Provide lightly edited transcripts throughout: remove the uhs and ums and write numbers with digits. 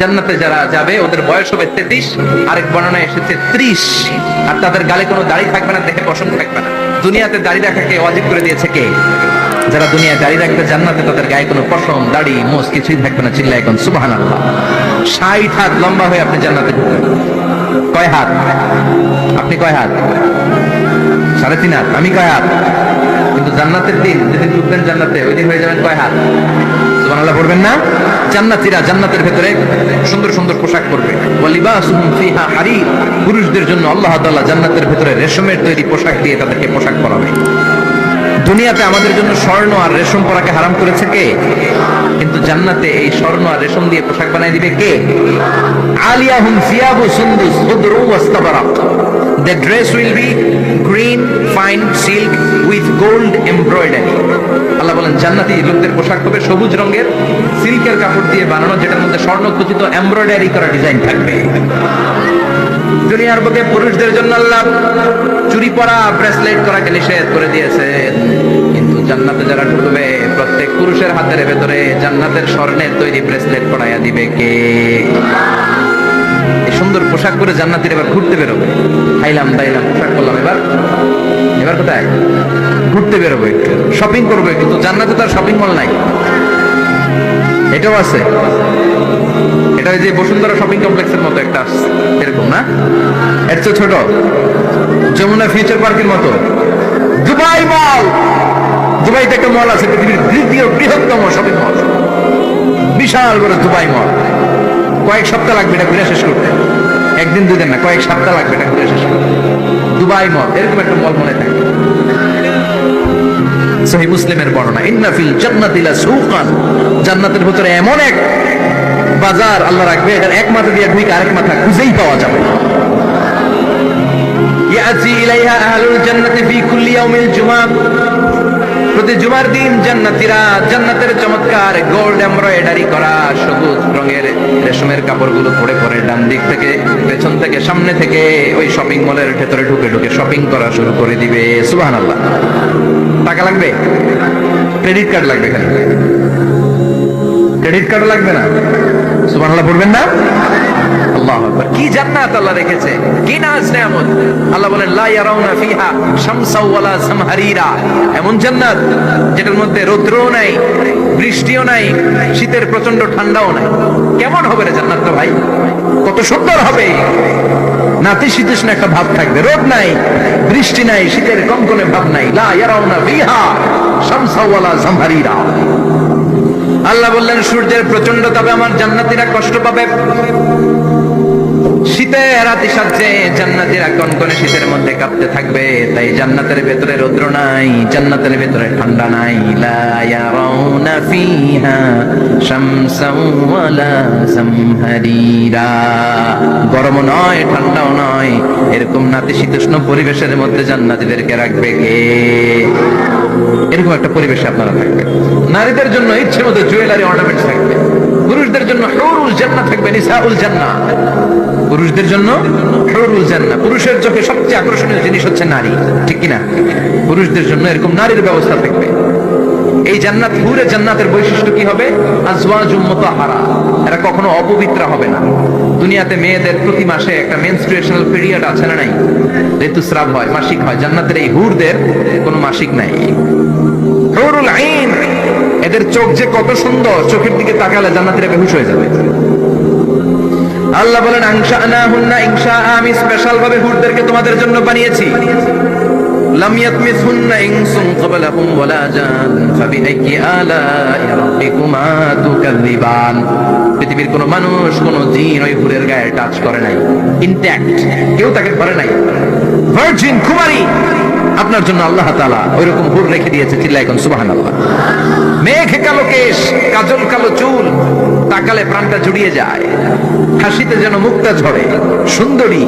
জান্নাতে যারা যাবে ওদের বয়স হবে 33, আরেক বর্ণনায় এসেছে 30, আর তাদের গালে কোনো দাড়ি থাকবে না, দেখে পশম থাকবে না। দুনিয়াতে দাড়ি রাখাকে ওয়াজিব করে দিয়েছে কে? যারা দুনিয়ায় দাড়ি রাখবে জান্নাতে তাদের গায়ে কোনো পশম দাড়ি মোজ কিছুই থাকবে না। চিল্লায় এখন সুবহানাল্লাহ। 60 হাত লম্বা হয়ে আপনি জান্নাতে ঢুকবেন। কয় হাত? আপনি কয় হাত? 3.5 হাত। আমি কয় হাত? কিন্তু জান্নাতের দিন যেদিন ঢুকবেন জান্নাতে ওই দিন হয়ে যাবেন কয় হাত? সুবহানাল্লাহ পড়বেন না? জান্নাতীরা জান্নাতের ভেতরে সুন্দর সুন্দর পোশাক পরবে। ওয়ালিবাসুহুম ফিহা হারির, পুরুষদের জন্য আল্লাহ তাআলা জান্নাতের ভেতরে রেশমের তৈরি পোশাক দিয়ে তাদেরকে পোশাক পরাবে। দুনিয়াতে আমাদের জন্য স্বর্ণ আর রেশম পরাকে হারাম করেছে কে? কিন্তু জান্নাতে এই স্বর্ণ আর রেশম দিয়ে পোশাক বানাই দিবে কে? আলিয়াহুম সিয়াবু সুন্দুস খুদরু ওয়াস্তাবরাক, the dress will be green fine silk with gold embroidery। আল্লাহ বলেন জান্নাতি লোকদের পোশাক হবে সবুজ রঙের সিল্কের কাপড় দিয়ে বানানো, যেটার মধ্যে স্বর্ণ খচিত এমব্রয়ডারি করা ডিজাইন থাকবে। দুনিয়ার বুকে পুরুষদের জন্য আল্লাহ চুরি পরা ব্রেসলেট করাকে নিষেধ করে দিয়েছেন, কিন্তু জান্নাতে যারা ঢুকবে প্রত্যেক পুরুষের হাতের ভেতরে জান্নাতের স্বর্ণের তৈরি ব্রেসলেট পরাইয়া দিবে কে? এই সুন্দর পোশাক পরে জান্নাতীরা এবার ঘুরতে বেরোবে। খাইলাম দাইলাম পোশাক করলাম, এবার কোথায়? ঘুরতে বেরোবো, একটু শপিং করবো। কিন্তু জান্নাতে তার শপিং মল নাই। এটাও আছে, এটা ওই যে বসুন্ধরা শপিং কমপ্লেক্সের মতো একটা এরকম না, এর চেয়ে ছোট, যমুনা ফিউচার পার্কের মতো। দুবাই মল, দুবাইতে একটা মল আছে, পৃথিবীর দ্বিতীয় বৃহত্তম শপিং মল, বিশাল বড় দুবাই মল। কয়েক সপ্তাহ লাগবে এটা ঘুরে শেষ করতে, একদিন দুদিন না, কয়েক সপ্তাহ লাগবে এটা ঘুরে শেষ করতে। দুবাই মল, এরকম একটা মল মনে থাকে। সহিহ মুসলিমের বর্ণনা, ইন্না ফিল জান্নাতি লাসুকান, জান্নাতের ভিতরে এমন এক বাজার আল্লাহ রাখবে, এটার এক মাথা দিয়ে ঢুকে আরেক মাথা খুঁজেই পাওয়া যাবে না। ইয়াতি ইলাইহা আহলুল জান্নাতি ফি কুল্লি ইয়াউমিল জুমআ, প্রতি জুমার দিন জান্নাতীরা জান্নাতের চমৎকার গোল্ড এমব্রয়ডারি করা সবুজ রঙের রেশমের কাপড়গুলো পরে পরে ডান দিক থেকে পেছন থেকে সামনে থেকে ওই শপিং মলের ভেতরে ঢুকে ঢুকে শপিং করা শুরু করে দিবে। সুবহানাল্লাহ। টাকা লাগবে? ক্রেডিট কার্ড লাগবে? খালি ক্রেডিট কার্ড লাগবে না? সুবহানাল্লাহ পড়বেন না? আল্লাহু আকবার। কি জান্নাত আল্লাহ রেখেছে, কি নাজ নেয়ামত। আল্লাহ বলেন লা ইয়ারাউনা ফিহা শামসা ওয়ালা জামহারিরা, এমন জান্নাত যেটার মধ্যে রৌদ্রও নাই, বৃষ্টিও নাই, শীতের প্রচন্ড ঠান্ডাও নাই। কেমন হবে রে জান্নাতটা ভাই? কত সুন্দর হবে। নাতিশীতোষ্ণ একটা ভাব থাকবে, রোদ নাই, বৃষ্টি নাই, শীতের কনকনে ভাব নাই। লা ইয়ারাউনা ফিহা শামসা ওয়ালা জামহারিরা। আল্লাহ বললেন সূর্যের প্রচন্ড তাপে আমার জান্নাতীরা কষ্ট পাবে। শীতে রাতে সাথে জান্নাতীরা কনকনে শীতের মধ্যে কাঁপতে থাকবে। তাই জান্নাতের ভেতরে রৌদ্র নাই, জান্নাতের ভেতরে ঠান্ডা নাই। লা ইয়ারাউনা ফিহা শামসাও ওয়ালা জামহারিরা, গরম নয় ঠান্ডাও নয়, এরকম নাতিশীতোষ্ণ পরিবেশের মধ্যে জান্নাতীদেরকে রাখবে কে? এরকম একটা পরিবেশে আপনারা থাকবেন। নারীদের জন্য ইচ্ছে মতো জুয়েলারি অর্নামেন্টস থাকবে, পুরুষদের জন্য হুরুল জান্নাহ থাকবে, নিসাউল জান্নাহ। পুরুষদের জন্য হুরুল জান্নাহ, পুরুষের চোখে সবচেয়ে আকর্ষণীয় জিনিস হচ্ছে নারী, ঠিক কিনা? পুরুষদের জন্য এরকম নারীর ব্যবস্থা থাকবে। এই জান্নাত, হুরে জান্নাতের বৈশিষ্ট্য কি হবে? আজওয়াজুম মুতাহহারা, এরা কখনো অপবিত্র হবে না। দুনিয়াতে মেয়েদের প্রতি মাসে একটা মেনস্ট্রুয়েশনাল পিরিয়ড আছে না নাই? ঋতুস্রাব হয়, মাসিক হয়। জান্নাতের এই হুরদের কোনো মাসিক নাই। হুরুল আইন, এদের চোখ যে কত সুন্দর, চোখের দিকে তাকালে জান্নাতীরা বেহুশ হয়ে যাবে। আল্লাহ বলেন আনশানাহুন্না ইনশা, আমি স্পেশাল ভাবে হুরদেরকে তোমাদের জন্য বানিয়েছি। লাম ইয়াতমিসহুন্না ইনসুন ক্বাবলাহুম ওয়ালা জান ফাবিআইয়ি আলাই রাব্বিকুমা তুকাযযিবান। পৃথিবীর কোন মানুষ, কোন জিন ওই হুরের গায়ে টাচ করে নাই, ইনট্যাক্ট, কেউ তাকে ধরে নাই। ভার্জিন কুমারী আপনার জন্য আল্লাহ তাআলা ওইরকম হুর রেখে দিয়েছে। চিল্লায় এখন সুবহানাল্লাহ। মেঘ কালো কেশ, কাজল কালো চুল, তাকালে প্রাণটা জুড়িয়ে যায়। হাসিতে যেন মুক্তা ঝরে। সুন্দরী,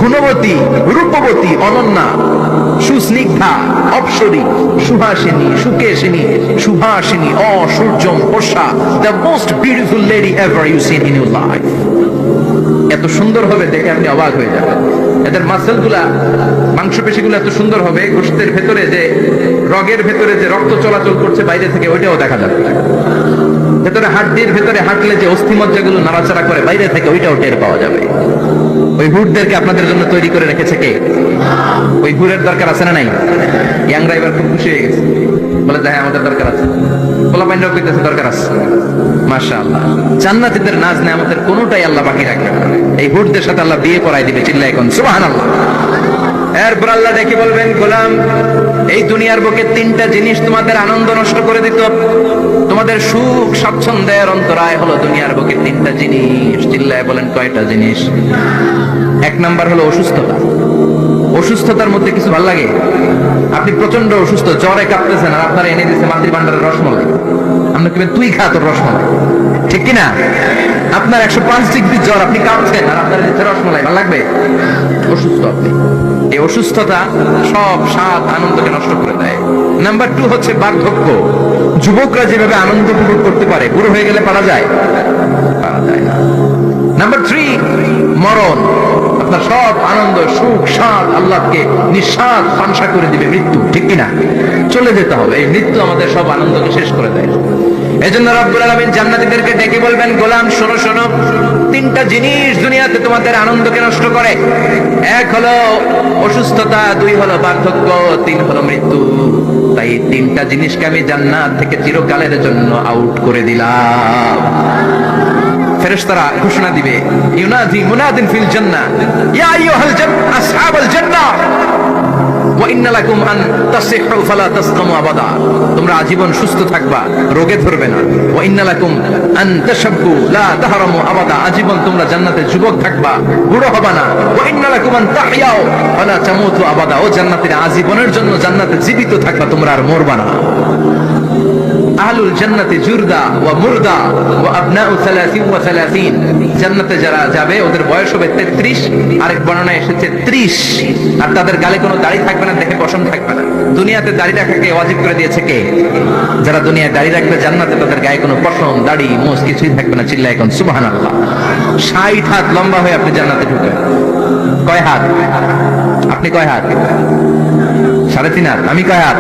গুণবতী, রূপবতী, অনন্যা, সুস্নিগ্ধা, অপ্সরী, সুহাসিনী, সুকেশিনী, সুভাষিনী, অসূর্যম পোষা, the most beautiful lady ever you seen in your life. এত সুন্দর হবে দেখে আপনি অবাক হয়ে যাবেন। এদের মাসলগুলা, মাংসপেশিগুলো এত সুন্দর হবে, গোশতের ভেতরে যে রগের ভেতরে যে রক্ত চলাচল করছে বাইরে থেকে, ওইটাও দেখা যাবে। ভেতরে হাড্ডির ভেতরে হাঁটলে যে অস্থিমজ্জাগুলো নাড়াচাড়া করে বাইরে থেকে ওইটাও টের পাওয়া যাবে। ওই হুডদেরকে আপনাদের জন্য তৈরি করে রেখেছে কে? ওই হুরের দরকার আছে না নাই? ইয়াংরা এবার খুব খুশি হয়ে গেছে, বলে হ্যাঁ আমাদের দরকার আছে, পোলাপাইনরাও কইতেছে দরকার আছে। মাশাআল্লাহ, জান্নাতীদের নাজ নেয়ামতের কোনোটাই আল্লাহ বাকি রাখবে না। এই হুরদের সাথে আল্লাহ বিয়ে পড়াই দিবে, চিল্লায় এখন সুবহানাল্লাহ। এরপর আল্লাহ ডেকে বলবেন, গোলাম এই দুনিয়ার বুকে তিনটা জিনিস তোমাদের আনন্দ নষ্ট করে দিত, তোমাদের সুখ স্বাচ্ছন্দ্যের অন্তরায় হলো দুনিয়ার বুকে তিনটা জিনিস। চিল্লায় বলেন কয়টা জিনিস? এক নাম্বার হলো অসুস্থতা। অসুস্থতার মধ্যে কিছু ভালো লাগে? আপনি প্রচন্ড অসুস্থ, জ্বরে কাঁপতেছেন, আর আপনারা এনে দিচ্ছে মাতৃ ভান্ডারের রসমলাই, আমরা কিভাবে তুই খা তোর রসমলাই, ঠিক কিনা? আপনার 105 ডিগ্রি জ্বর, আপনি কাঁপছেন, আর আপনার দিচ্ছে রসমলাই, ভালো লাগবে? অসুস্থ আপনি। এই অসুস্থতা সব স্বাদ আনন্দকে নষ্ট করে দেয়। নাম্বার 2 হচ্ছে বার্ধক্য। যুবকরা যেভাবে আনন্দ উপভোগ করতে পারে, বুড়ো হয়ে গেলে পারা যায়? পারা যায় না। নাম্বার 3 মরণ। আপনার সব আনন্দ সুখ স্বাদ আল্লাহকে নিঃস্বাদ পানসা করে দিবে মৃত্যু, ঠিক কিনা? চলে যেতে হবে। এই মৃত্যু আমাদের সব আনন্দকে শেষ করে দেয়। এজন্য রব্বুল আলামিন জান্নাতীদেরকে ডেকে বলবেন, গোলাম শোনো শোনো, তিনটা জিনিস দুনিয়াতে তোমাদের আনন্দকে নষ্ট করে। এক হলো অসুস্থতা, 2 হলো বার্ধক্য, 3 হলো মৃত্যু। তাই তিনটা জিনিসকে আমি জান্নাত থেকে চিরকালের জন্য আউট করে দিলাম। ফেরেশতারা ঘোষণা দিবে, ইউনাদি মুনাদিন ফিল জান্নাহ, ইয়া আইয়ুহাল আসহাবাল জান্নাহ ওয়া ইন্না লাকুম আন তাসিহু ফালা তাসকামু আবাদা। তোমরা আজীবন সুস্থ থাকবা, রোগে ধরবে না। ওয়া ইন্না লাকুম আন তাশাব্বু লা তাহরামু আবাদা। আজীবন তোমরা জান্নাতে যুবক থাকবা, বুড়ো হবে না। ওয়া ইন্না লাকুম আন তাহইয়াউ ফালা তামুতু আবাদা। ও জান্নাতীরা, আজীবনের জন্য জান্নাতে জীবিত থাকবা, তোমরা আর মরবা না। আহলুল জান্নাতি জুরদা ওয়া মুরদা ওয়া আবনাউ 30 ওয়া 30। জান্নাতে যারা যাবে ওদের বয়স হবে 33, আরেক বর্ণনায় এসেছে 30, আর তাদের গালে কোনো দাড়ি থাকবে না, দেখে পশম থাকবে না। দুনিয়াতে দাড়ি রাখাকে ওয়াজিব করে দিয়েছে কে? যারা দুনিয়ায় দাড়ি রাখবে, জান্নাতে তাদের গায়ে কোনো পশম দাড়ি মোজ কিছুই থাকবে না। চিল্লায় এখন সুবহানাল্লাহ। 60 হাত লম্বা হয়ে আপনি জান্নাতে ঢুকবেন। কয় হাত? আপনি কয় হাত? 3.5 হাত। আমি কয় হাত?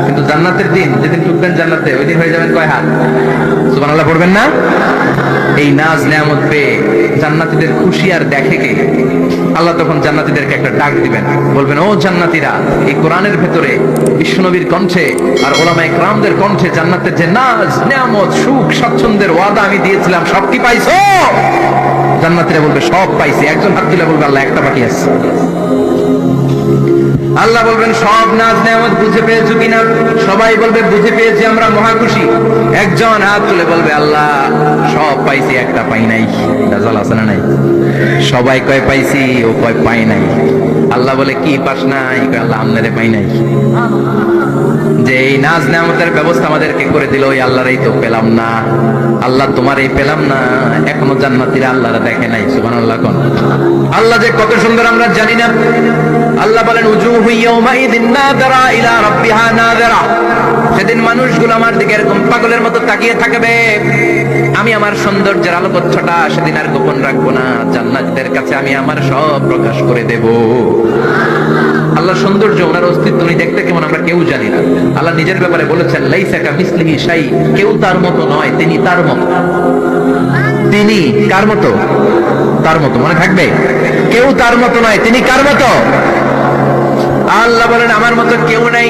কিন্তু জান্নাতের দিন, যেদিন ঢুকবেন জান্নাতে, ওই দিন হয়ে যাবেন কয় হাত? সুবহানাল্লাহ পড়বেন না? এই নাজ নেয়ামত পেয়ে জান্নাতীদের খুশি আর দেখে কে? আল্লাহ তখন জান্নাতীদেরকে একটা ডাক দিবেন, বলবেন, ও জান্নাতীরা, এই কোরআনের ভেতরে বিশ্বনবীর কণ্ঠে আর ওলামায়ে কেরামদের কণ্ঠে জান্নাতের যে নাজ নেয়ামত সুখ স্বাচ্ছন্দ্যের ওয়াদা আমি দিয়েছিলাম, সব কি পাইছো? জান্নাতীরা বলবে সব পাইছি। একজন হাত তুলে বলবে, আল্লাহ একটা বাকি আছে। আল্লাহ বলবেন, সব নাজ নেয়ামত বুঝে পেয়েছো কিনা? সবাই বলবে বুঝে পেয়েছি, আমরা মহা খুশি। একজন হাত তুলে বলবে, আল্লাহ সব পাইছি, একটা পাই নাই। দাজাল আছে না নাই? সবাই কয় পাইছি, ও কয় পাই নাই। আল্লাহ বলে, কি পাস নাই? আল্লাহ আমনেরে পাই নাই। যে এই নাজ নেয়ামতের ব্যবস্থা আমাদেরকে করে দিল, ওই আল্লাহরই তো পেলাম না। আল্লাহ তোমার এই পেলাম না, এখনো জান্নাতীরা আল্লাহরা দেখে নাই। সুবহানাল্লাহ কোন আল্লাহ যে কত সুন্দর আমরা জানি না। আল্লাহ বলেন, উজুহু ইয়াউমাইযিন নাযিরা ইলা রাব্বিহা নাযিরা। সেদিন মানুষগুলো আমার দিকে এরকম পাগলের মতো তাকিয়ে থাকবে। আমি আমার সৌন্দর্যের আলোকচ্ছটা সেদিন আর গোপন রাখবো না। জান্নাতীদের কাছে আমি আমার সব প্রকাশ করে দেব। আল্লাহর সৌন্দর্য, ওনার অস্তিত্ব, উনি দেখতে কেমন আমরা কেউ জানি না। আল্লাহ নিজের ব্যাপারে বলেছেন, লাইসা কামিসলিহি শাই, কেউ তার মতো নয়, তিনি তার মতো। তিনি কার মতো? তার মতো। মনে থাকবে, কেউ তার মতো নয়, তিনি কার মতো? আল্লাহ বলেন, আমার মতো কেউ নাই,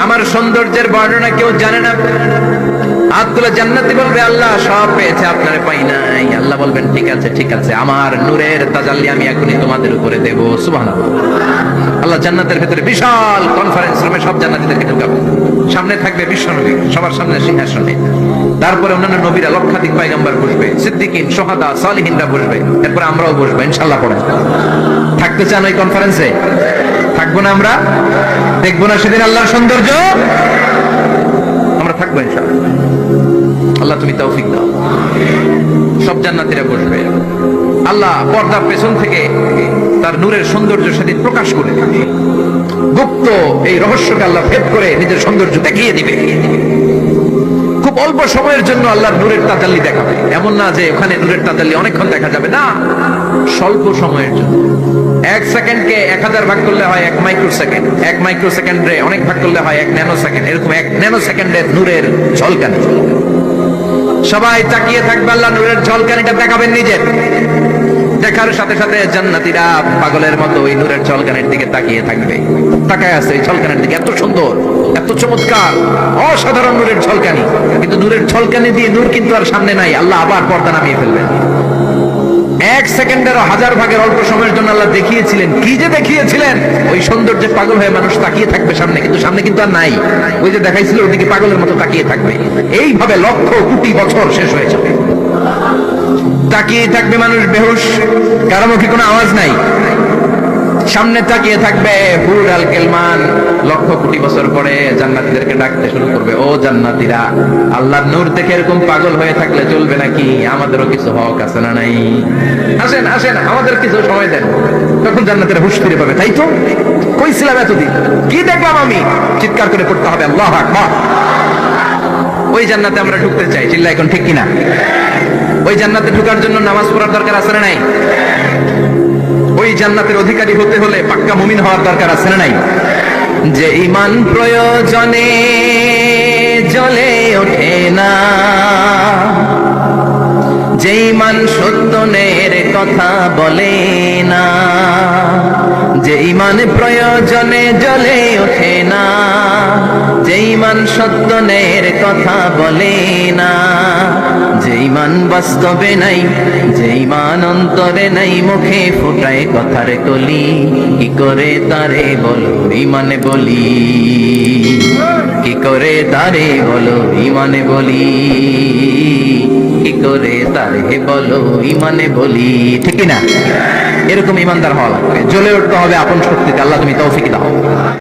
আমার সৌন্দর্যের বর্ণনা কেউ জানে না। আব্দুল্লাহ জান্নাতি বলবে, আল্লাহ সব পেয়েছে, আপনারে পাই নাই। আল্লাহ বলবেন, ঠিক আছে ঠিক আছে, আমার নূরের তাজাল্লি আমি এখনই তোমাদের উপরে দেব। সুবহানাল্লাহ। আল্লাহ জান্নাতের ভেতরে বিশাল কনফারেন্স রুমে সব জান্নাতীদেরকে ঢুকাবে। সামনে থাকবে বিশ্বনবী, সবার সামনে সিংহাসনে। তারপরে অন্যান্য নবীরা, লক্ষাধিক পয়গম্বর বসবে, সিদ্দিকিন, শুহাদা, সালিহিনরা বসবে। এরপরে আমরাও বসবো ইনশাআল্লাহ। পড়ে থাকতে চান ওই কনফারেন্সে? থাকবো না আমরা? দেখবো না সেদিন আল্লাহর সৌন্দর্য? আমরা থাকবো ইনশাআল্লাহ। আল্লাহ তুমি তৌফিক দাও। সব জান্নাতীরা বসবে। আল্লাহ পর্দার পেছন থেকে তার নূরের সৌন্দর্য সেদিন প্রকাশ করে দিবে। গুপ্ত এই রহস্যকে আল্লাহ ভেদ করে নিজের সৌন্দর্য দেখিয়ে দিবে। খুব অল্প সময়ের জন্য আল্লাহর নূরের তাজাল্লি দেখাবে। এমন না যে ওখানে নূরের তাজাল্লি অনেকক্ষণ দেখা যাবে, না, স্বল্প সময়ের জন্য। 1 সেকেন্ডকে 1000 ভাগ করলে হয় 1 মাইক্রোসেকেন্ড, 1 মাইক্রোসেকেন্ডে অনেক ভাগ করলে হয় 1 ন্যানো সেকেন্ড। এরকম 1 ন্যানো সেকেন্ডের নূরের ঝলকানি। সবাই তাকিয়ে থাকবে, আল্লাহ নূরের ঝলকানিটা দেখাবেন নিজের। দেখার সাথে সাথে জান্নাতীরা পাগলের মতো ওই নূরের ঝলকানির দিকে তাকিয়ে থাকবে। তাকায় আছে এই ঝলকানির দিকে, এত সুন্দর, এত চমৎকার, অসাধারণ নূরের ঝলকানি। কিন্তু নূরের ঝলকানি দিয়ে নূর কিন্তু আর সামনে নাই, আল্লাহ আবার পর্দা নামিয়ে ফেলবেন। এক সেকেন্ডেরও হাজার ভাগের অল্প সময়ের জন্য আল্লাহ দেখিয়েছিলেন, কি যে দেখিয়েছিলেন, ওই সৌন্দর্যে পাগল হয়ে মানুষ তাকিয়ে থাকবে সামনে, কিন্তু সামনে কিন্তু আর নাই। ওই যে দেখাইছিল ওদিকে পাগলের মতো তাকিয়ে থাকবে। এইভাবে লক্ষ কোটি বছর শেষ হয়ে যাবে, তাকিয়ে থাকবে মানুষ বেহুশ, কারো মুখে কোনো আওয়াজ নাই, সামনে তাকিয়ে থাকবে হুর আল কেলমান। লক্ষ কোটি বছর পরে জান্নাতীদেরকে ডাকতে শুরু করবে, ও জান্নাতীরা, আল্লাহর নূর দেখে এরকম পাগল হয়ে থাকলে চলবে নাকি? আমাদেরও কিছু হক আছে না নাই? আসেন আসেন, আমাদের কিছু সময় দেন। তখন জান্নাতীরা হুঁশ ফিরে পাবে, তাই তো কই ছিলাম এতদিন, কি দেখলাম আমি? চিৎকার করে পড়তে হবে আল্লাহু আকবার। ওই জান্নাতে আমরা ঢুকতে চাই, চিল্লা এখন ঠিক কিনা? ওই জান্নাতে ঢোকার জন্য নামাজ পড়ার দরকার আছে না নাই? ওই জান্নাতের অধিকারী হতে হলে পাক্কা মুমিন হওয়ার দরকার আছে না নাই? যে ঈমান প্রয়োজনে জ্বলে ওঠে না, যে ঈমান সত্যনের কথা বলে না, যে ঈমান প্রয়োজনে জ্বলে ওঠে না, যে ঈমান সত্যনের কথা বলে না, যে ঈমান বাস্তবে নাই, যে ঈমান অন্তরে নাই, মুখে ফোটায় কথার কলি, কি করে তারে বলো ঈমানে বলি, কি করে তারে বলো ঈমানে বলি, কি করে তারে বলো ঈমানে বলি, ঠিক না? এরকম ঈমানদার হওয়া লাগবে, জ্বলে উঠতে হবে আপন শক্তিতে। আল্লাহ তুমি তৌফিক দাও।